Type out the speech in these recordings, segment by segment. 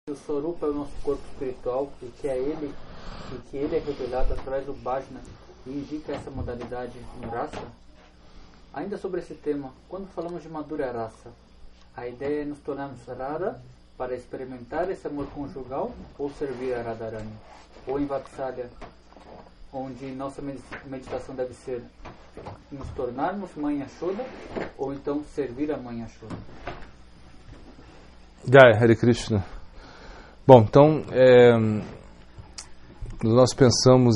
O Swarupa é o nosso corpo espiritual e que ele é revelado através do Bhajna e indica essa modalidade em rasa. Ainda sobre esse tema, quando falamos de Madhurya Rasa, a ideia é nos tornarmos Radha para experimentar esse amor conjugal ou servir a Radharani, ou em Vatsalya, onde nossa meditação deve ser nos tornarmos Mãe Yashoda ou então servir a Mãe Yashoda. Jai, Hare Krishna. Bom, então, nós pensamos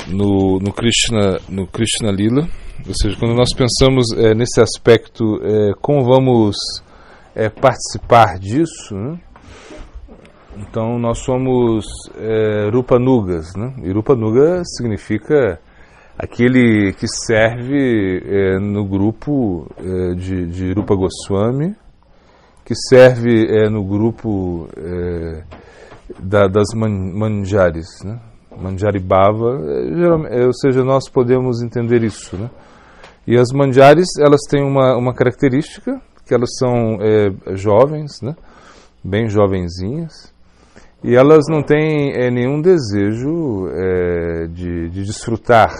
no Krishna Lila, ou seja, quando nós pensamos nesse aspecto, como vamos participar disso, né? Então nós somos Rupanugas, né? E Rupanuga significa aquele que serve no grupo de Rupa Goswami, que serve no grupo das manjaris, né? Manjari Bhava, ou seja, nós podemos entender isso, né? E as manjaris, elas têm uma característica, que elas são jovens, né? Bem jovenzinhas, e elas não têm nenhum desejo de desfrutar,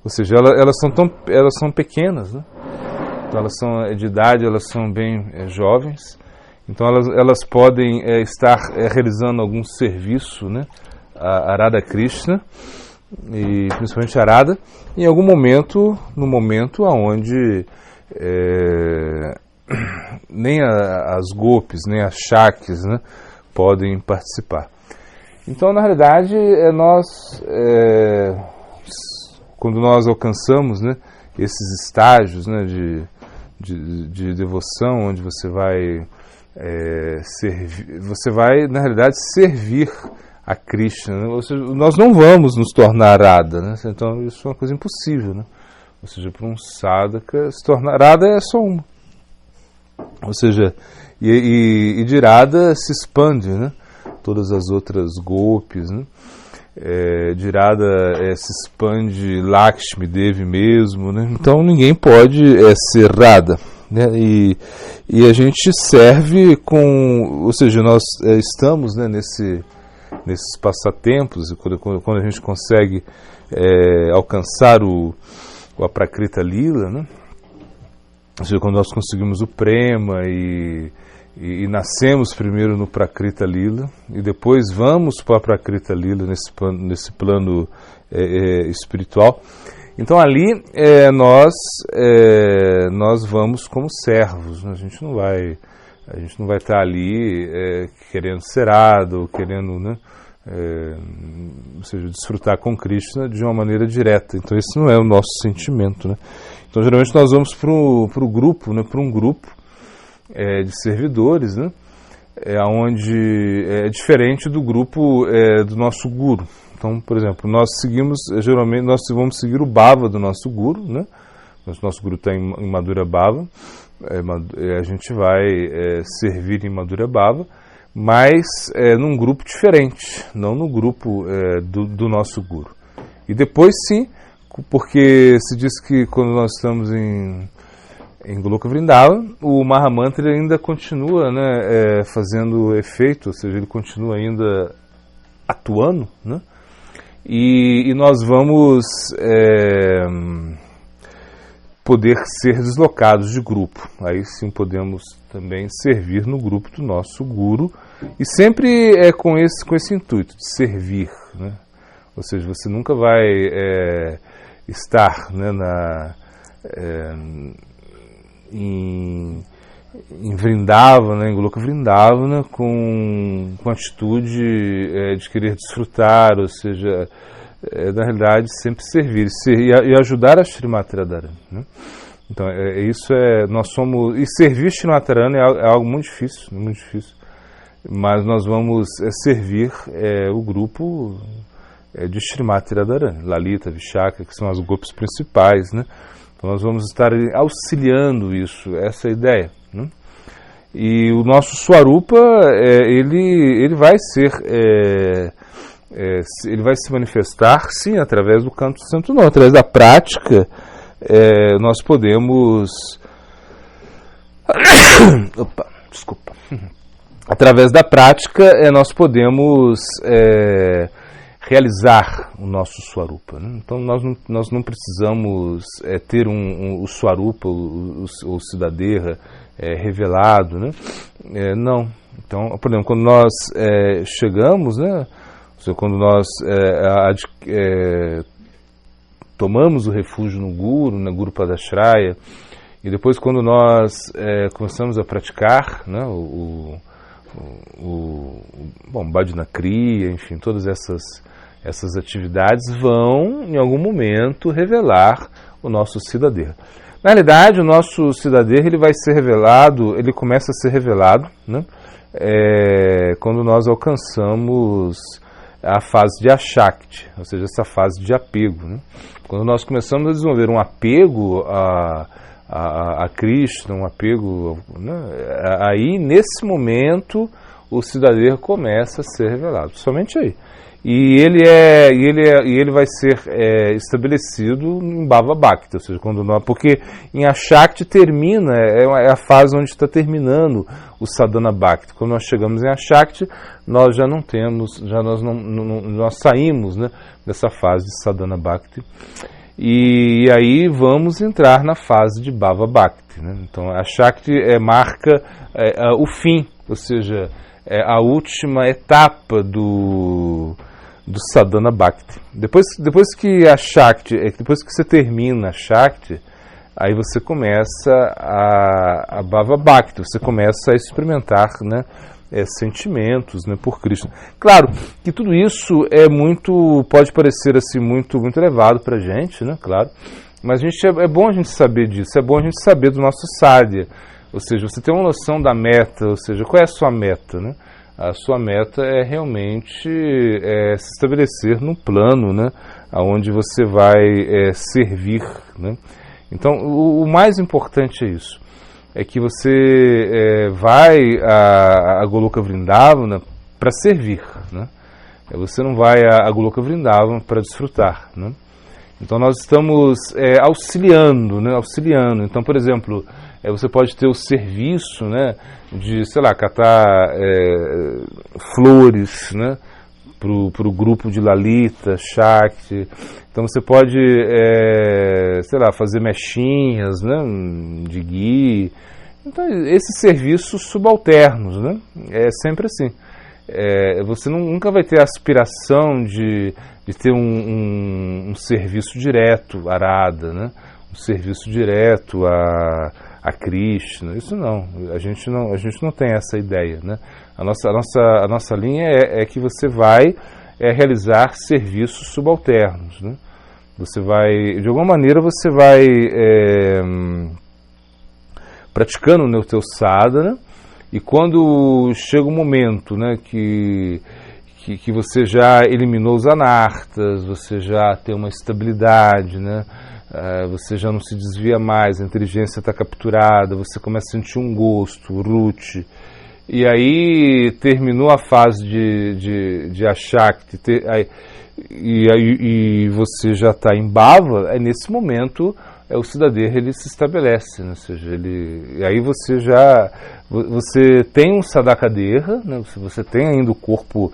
ou seja, elas são pequenas, né? Então elas são de idade, elas são bem jovens, então elas podem estar realizando algum serviço, né, a Radha Krishna, e principalmente a Radha, em algum momento, no momento onde nem as gopis, nem as shakis, né, podem participar. Então, na realidade, quando nós alcançamos, né, esses estágios, né, de devoção, onde você vai servir, você vai, na realidade, servir a Krishna, né? Ou seja, nós não vamos nos tornar Radha, né? Então isso é uma coisa impossível, né? Ou seja, para um sadhaka se tornar Radha é só uma, ou seja, e de Radha se expande, né? Todas as outras gopis, né? De Radha se expande Lakshmi Devi mesmo, né? Então ninguém pode ser Radha, né? E a gente serve ou seja, nós estamos, né, nesses passatempos, quando a gente consegue alcançar o Aprakrita Lila, né? Ou seja, quando nós conseguimos o Prema e nascemos primeiro no Prakrita Lila e depois vamos para a Prakrita Lila nesse plano espiritual. Então ali nós vamos como servos, né? A gente não vai estar ali querendo ser Radha ou querendo, né, ou seja, desfrutar com Krishna de uma maneira direta. Então esse não é o nosso sentimento, né? Então geralmente nós vamos para o grupo, né, para um grupo de servidores, né, onde é diferente do grupo do nosso guru. Então, por exemplo, geralmente nós vamos seguir o bhava do nosso guru, né? Nosso guru está em Madhurya Bhava, a gente vai servir em Madhurya Bhava, mas num grupo diferente, não no grupo do nosso guru. E depois sim, porque se diz que quando nós estamos em Goloka Vrindavan, o Mahamantra ainda continua, né, fazendo efeito, ou seja, ele continua ainda atuando, né? E nós vamos poder ser deslocados de grupo. Aí sim podemos também servir no grupo do nosso guru, e sempre com esse intuito de servir, né? Ou seja, você nunca vai estar, né, em Vrindavan, né, em Goloka Vrindavana, com atitude de querer desfrutar, ou seja, na realidade sempre servir e ajudar a Srimati Radharani, né? Então nós somos, e servir Srimati Radharani é algo muito difícil, mas nós vamos servir o grupo de Srimati Radharani, Lalita, Vishaka, que são as gopis principais, né? Então nós vamos estar auxiliando isso, essa é a ideia, né? E o nosso Swarupa, ele vai ser, ele vai se manifestar, sim, através do canto santo, não, através da prática. Nós podemos, desculpa, através da prática, nós podemos realizar o nosso Swarupa, né? Então nós não precisamos ter o Swarupa, o Siddhadeha revelado, né? Não. Então, por exemplo, quando nós chegamos, né? Quando nós tomamos o refúgio no Guru, na Guru Padashraya, e depois quando nós começamos a praticar, né, bom, Bhajana Kriya, enfim, todas essas atividades vão, em algum momento, revelar o nosso Siddhadeha. Na realidade, o nosso Siddhadeha, ele vai ser revelado, ele começa a ser revelado, né, quando nós alcançamos a fase de Ashakti, ou seja, essa fase de apego, né? Quando nós começamos a desenvolver um apego a Krishna, um apego, né? Aí nesse momento o Siddhadeha começa a ser revelado, somente aí. E ele vai ser estabelecido em Bhava Bhakti, ou seja, porque em Ashakti termina, é a fase onde está terminando o Sadhana Bhakti. Quando nós chegamos em Ashakti, nós já não temos, nós saímos, né, dessa fase de Sadhana Bhakti, e aí vamos entrar na fase de Bhava Bhakti, né? Então Ashakti marca o fim, ou seja, a última etapa do Sadhana Bhakti. Depois que você termina a Shakti, aí você começa a Bhava Bhakti, você começa a experimentar, né, sentimentos, né, por Krishna. Claro que tudo isso pode parecer assim muito elevado para a gente, né, claro, mas é bom a gente saber disso, é bom a gente saber do nosso sadhya, ou seja, você tem uma noção da meta, ou seja, qual é a sua meta, né? A sua meta é realmente se estabelecer num plano, né, onde você vai servir, né? Então, o mais importante é isso, é que você vai a Goloka Vrindavana para servir, né? Você não vai a Goloka Vrindavana para desfrutar, né? Então, nós estamos auxiliando, né? Auxiliando. Então, por exemplo, você pode ter o serviço, né, de, sei lá, catar flores, né, para o grupo de Lalita, Shakti. Então você pode, sei lá, fazer mechinhas, né, de ghee. Então esses serviços subalternos, né, é sempre assim. Você nunca vai ter a aspiração de ter um serviço direto a Radha, né, um serviço direto a Krishna. Isso não, a gente não tem essa ideia, né? A nossa linha é que você vai realizar serviços subalternos, né? Você vai, de alguma maneira, você vai praticando o teu sadhana, e quando chega um momento, né, que você já eliminou os anartas, você já tem uma estabilidade, né? Você já não se desvia mais, a inteligência está capturada, você começa a sentir um gosto, ruchi, e aí terminou a fase de Ashakti, e você já está em Bhava, nesse momento o Siddhadeha ele se estabelece, né? Ou seja, aí você tem um Sadhakadeha, né? Você tem ainda o corpo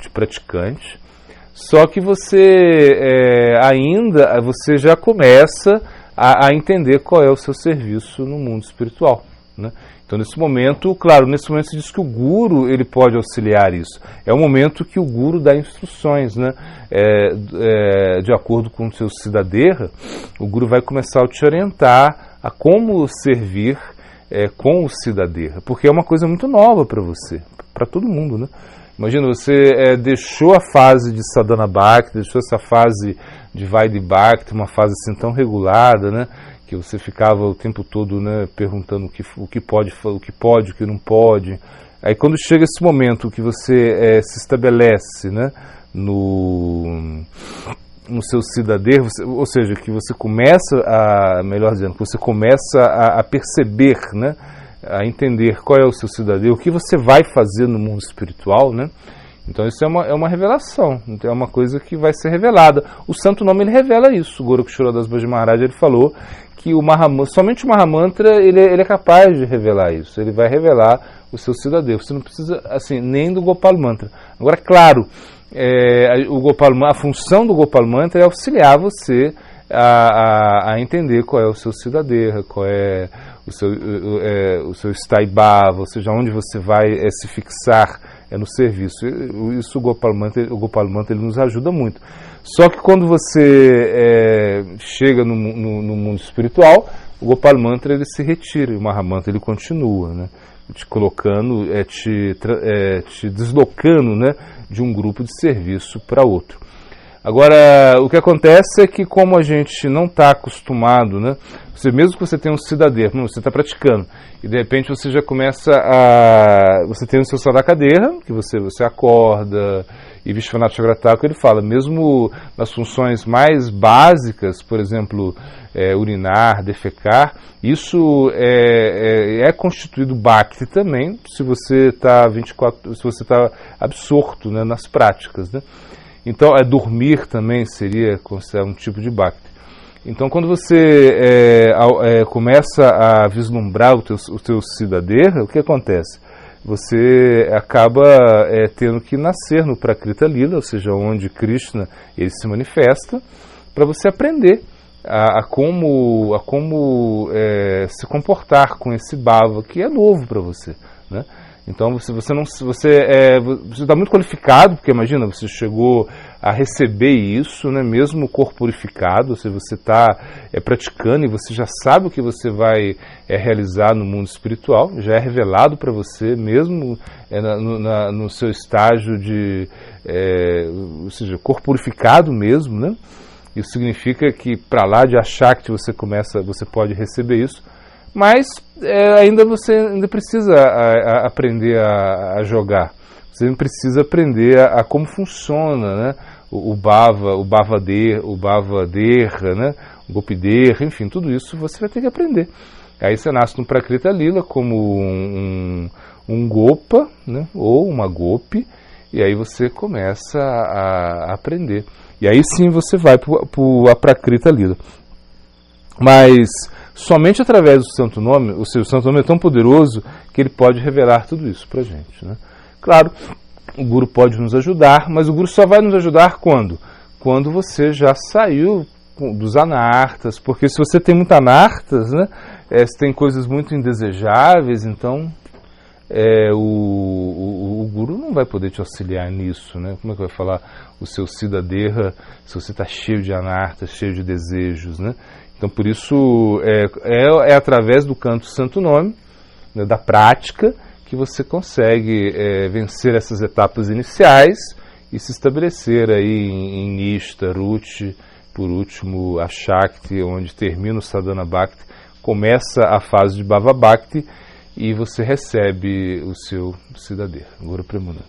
de praticante. Só que você você já começa a entender qual é o seu serviço no mundo espiritual, né? Então nesse momento se diz que o Guru ele pode auxiliar isso. É o momento que o Guru dá instruções, né? De acordo com o seu Siddhadeha, o Guru vai começar a te orientar a como servir com o Siddhadeha, porque é uma coisa muito nova para você, para todo mundo, né? Imagina, você deixou a fase de Sadhana Bhakti, deixou essa fase de Vaidhi Bhakti, uma fase assim tão regulada, né, que você ficava o tempo todo, né, perguntando o que pode, o que não pode. Aí quando chega esse momento que você se estabelece, né, no seu Siddhadeha, ou seja, que você começa a perceber, né, a entender qual é o seu Siddhadeha, o que você vai fazer no mundo espiritual, né? Então isso é uma revelação, então é uma coisa que vai ser revelada. O Santo Nome ele revela isso. O Gorakshora Das Bhaji Maharaj ele falou que somente o Mahamantra ele é capaz de revelar isso. Ele vai revelar o seu Siddhadeha. Você não precisa assim nem do Gopal Mantra. Agora, claro, a função do Gopal Mantra é auxiliar você a entender qual é o seu Siddhadeha, qual é o seu Sthaibhava, ou seja, onde você vai se fixar no serviço. Isso o Gopal Mantra ele nos ajuda muito. Só que quando você chega no mundo espiritual, o Gopal Mantra ele se retira, e o Mahamantra ele continua, né? Te colocando, te deslocando, né, de um grupo de serviço para outro. Agora, o que acontece é que como a gente não está acostumado, né, mesmo que você tenha um Siddhadeha, você está praticando, e de repente você já começa você tem o seu Sadakadeha, que você acorda, e Vishwanath Chakravarti ele fala, mesmo nas funções mais básicas, por exemplo, urinar, defecar, isso é constituído Bhakti também, se você está absorto, né, nas práticas, né? Então, dormir também seria considerado um tipo de Bhakti. Então, quando você começa a vislumbrar o teu Siddhadeha, o que acontece? Você acaba tendo que nascer no Prakrita Lila, ou seja, onde Krishna ele se manifesta, para você aprender a como se comportar com esse bhava, que é novo para você, né? Então você está muito qualificado, porque imagina, você chegou a receber isso, né, mesmo corporificado, ou seja, você está praticando e você já sabe o que você vai realizar no mundo espiritual, já é revelado para você, mesmo no seu estágio de, ou seja, corporificado mesmo, né? Isso significa que para lá de Ashakti você pode receber isso. Mas você ainda precisa aprender a jogar. Você ainda precisa aprender a como funciona, né, o Bhavadeha, né, o Gopideha, enfim, tudo isso você vai ter que aprender. Aí você nasce no Prakrita Lila como um Gopa, né, ou uma Gopi, e aí você começa a aprender. E aí sim você vai para a Prakrita Lila. Mas somente através do Santo Nome, o seu Santo Nome é tão poderoso que ele pode revelar tudo isso para a gente, né? Claro, o Guru pode nos ajudar, mas o Guru só vai nos ajudar quando? Quando você já saiu dos anartas, porque se você tem muito anartas, né, se tem coisas muito indesejáveis, então o Guru não vai poder te auxiliar nisso, né? Como é que vai falar o seu Siddhadeha se você está cheio de anartas, cheio de desejos, né? Então, por isso, é através do canto Santo Nome, né, da prática, que você consegue vencer essas etapas iniciais e se estabelecer aí em Nishta, Ruchi, por último, a Shakti, onde termina o Sadhana Bhakti, começa a fase de Bhava Bhakti e você recebe o seu Siddhadeha. Guru Premananda.